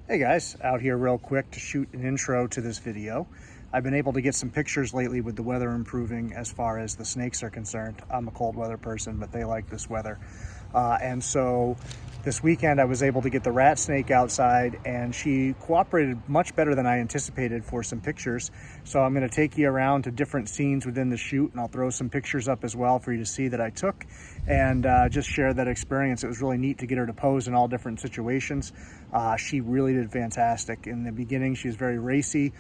Hey guys, out here real quick to shoot an intro to this video. I've been able to get some pictures lately with the weather improving as far as the snakes are concerned. I'm a cold weather person, but they like this weather. And so this weekend I was able to get the rat snake outside, and she cooperated much better than I anticipated for some pictures. So I'm going to take you around to different scenes within the shoot, and I'll throw some pictures up as well for you to see that I took, and just share that experience. It was really neat to get her to pose in all different situations. She really did fantastic. In the beginning, she was very racy,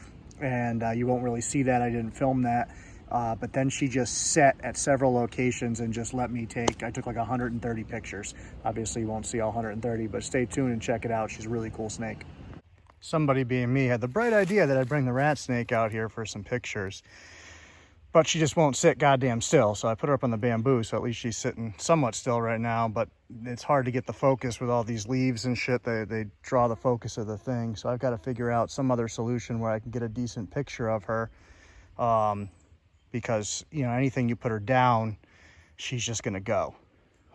and you won't really see that. I didn't film that. But then she just set at several locations and just let me I took like 130 pictures. Obviously you won't see all 130, but stay tuned and check it out. She's a really cool snake. Somebody, being me, had the bright idea that I'd bring the rat snake out here for some pictures, but she just won't sit goddamn still. So I put her up on the bamboo, so at least she's sitting somewhat still right now, but it's hard to get the focus with all these leaves and shit. They draw the focus of the thing. So I've got to figure out some other solution where I can get a decent picture of her. Because, you know, anything you put her down, she's just going to go.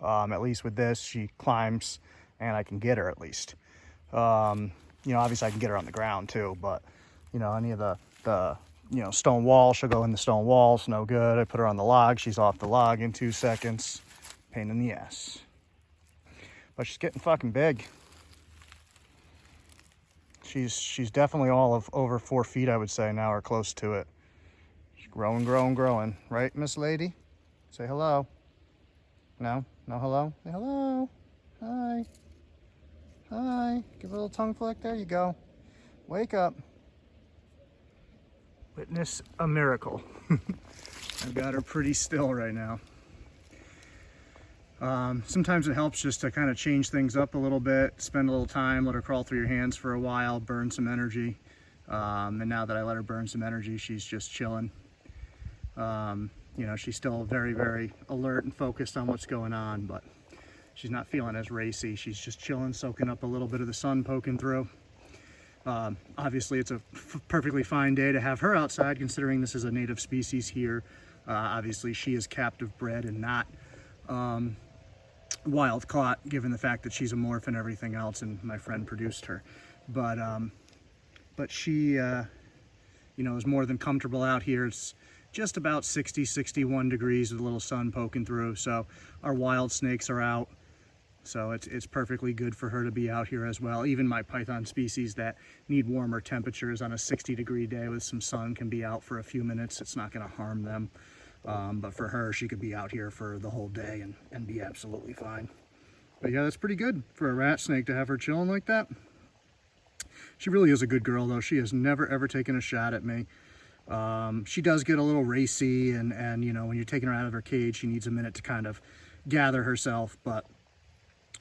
At least with this, she climbs and I can get her at least. You know, obviously I can get her on the ground too, but, you know, any of the you know, stone wall, she'll go in the stone wall. It's no good. I put her on the log. She's off the log in 2 seconds. Pain in the ass. But she's getting fucking big. She's definitely all of over 4 feet, I would say now, or close to it. Growing, growing, growing. Right, Miss Lady? Say hello. No? No hello? Say hello. Hi. Hi. Give a little tongue flick. There you go. Wake up. Witness a miracle. I've got her pretty still right now. Sometimes it helps just to kind of change things up a little bit, spend a little time, let her crawl through your hands for a while, burn some energy. And now that I let her burn some energy, she's just chilling. You know, she's still very, very alert and focused on what's going on, but she's not feeling as racy. She's just chilling, soaking up a little bit of the sun poking through. Obviously it's a perfectly fine day to have her outside, considering this is a native species here. Obviously she is captive bred and not wild caught, given the fact that she's a morph and everything else, and my friend produced her. But she you know, is more than comfortable out here. It's just about 60, 61 degrees with a little sun poking through. So our wild snakes are out. So it's perfectly good for her to be out here as well. Even my python species that need warmer temperatures on a 60-degree day with some sun can be out for a few minutes. It's not going to harm them. But for her, she could be out here for the whole day and be absolutely fine. But yeah, that's pretty good for a rat snake to have her chilling like that. She really is a good girl, though. She has never, ever taken a shot at me. She does get a little racy, and you know, when you're taking her out of her cage, she needs a minute to kind of gather herself, but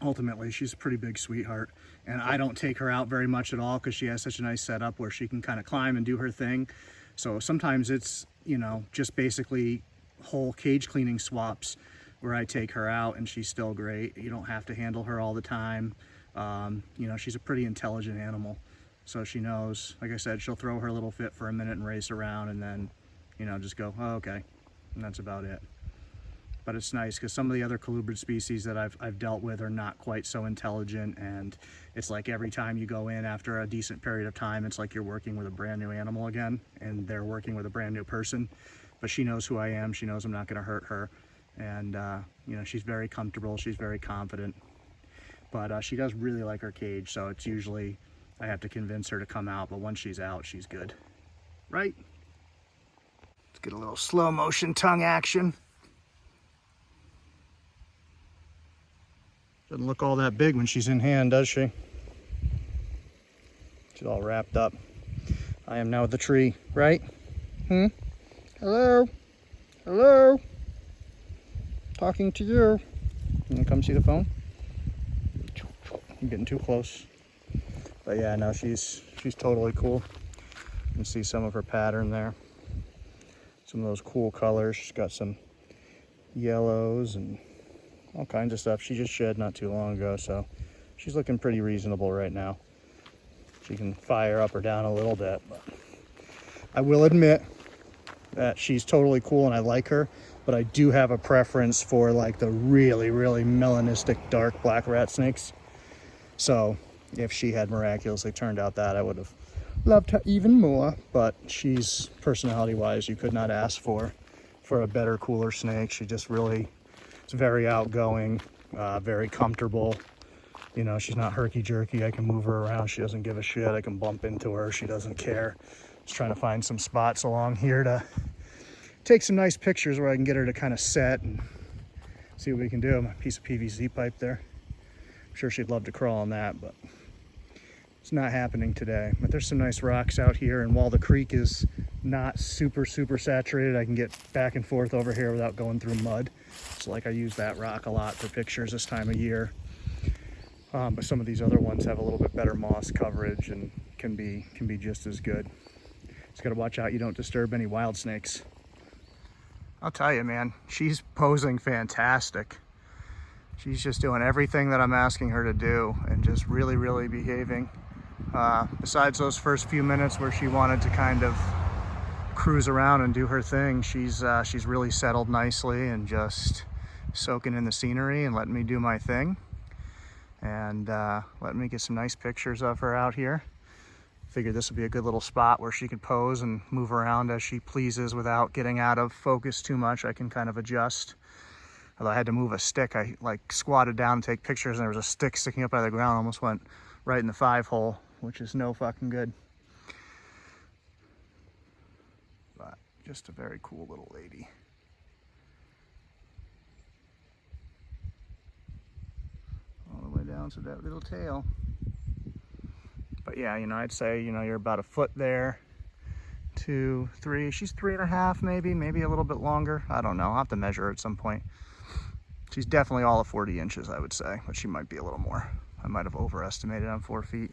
ultimately she's a pretty big sweetheart. And I don't take her out very much at all because she has such a nice setup where she can kind of climb and do her thing. So sometimes it's, you know, just basically whole cage cleaning swaps where I take her out and she's still great. You don't have to handle her all the time. You know, she's a pretty intelligent animal. So she knows, like I said, she'll throw her little fit for a minute and race around and then, you know, just go, oh, okay. And that's about it. But it's nice because some of the other colubrid species that I've dealt with are not quite so intelligent, and it's like every time you go in after a decent period of time, it's like you're working with a brand new animal again, and they're working with a brand new person. But she knows who I am. She knows I'm not going to hurt her. And, you know, she's very comfortable. She's very confident. But she does really like her cage, so it's usually I have to convince her to come out, but once she's out, she's good. Right? Let's get a little slow motion tongue action. Doesn't look all that big when she's in hand, does she? She's all wrapped up. I am now the tree, right? Hello? Hello? Talking to you. You wanna come see the phone? I'm getting too close. But yeah, no, she's totally cool. You can see some of her pattern there. Some of those cool colors. She's got some yellows and all kinds of stuff. She just shed not too long ago, so she's looking pretty reasonable right now. She can fire up or down a little bit, but I will admit that she's totally cool and I like her, but I do have a preference for like the really, really melanistic dark black rat snakes. So if she had miraculously turned out that, I would have loved her even more. But she's, personality-wise, you could not ask for a better, cooler snake. She just really is very outgoing, very comfortable. You know, she's not herky-jerky. I can move her around. She doesn't give a shit. I can bump into her. She doesn't care. Just trying to find some spots along here to take some nice pictures where I can get her to kind of set and see what we can do. A piece of PVC pipe there. I'm sure she'd love to crawl on that, but it's not happening today. But there's some nice rocks out here, and while the creek is not super saturated, I can get back and forth over here without going through mud. So like I use that rock a lot for pictures this time of year. But some of these other ones have a little bit better moss coverage and can be just as good. Just gotta watch out you don't disturb any wild snakes. I'll tell you, man, she's posing fantastic. She's just doing everything that I'm asking her to do and just really behaving. Besides those first few minutes where she wanted to kind of cruise around and do her thing, she's really settled nicely and just soaking in the scenery and letting me do my thing. And letting me get some nice pictures of her out here. Figured this would be a good little spot where she could pose and move around as she pleases without getting out of focus too much. I can kind of adjust. Although I had to move a stick, I like squatted down to take pictures and there was a stick sticking up out of the ground, almost went right in the 5-hole, which is no fucking good. But just a very cool little lady. All the way down to that little tail. But yeah, you know, I'd say, you know, you're about a foot there, 2, 3, she's 3.5 maybe a little bit longer. I don't know, I'll have to measure her at some point. She's definitely all of 40 inches, I would say, but she might be a little more. I might have overestimated on 4 feet.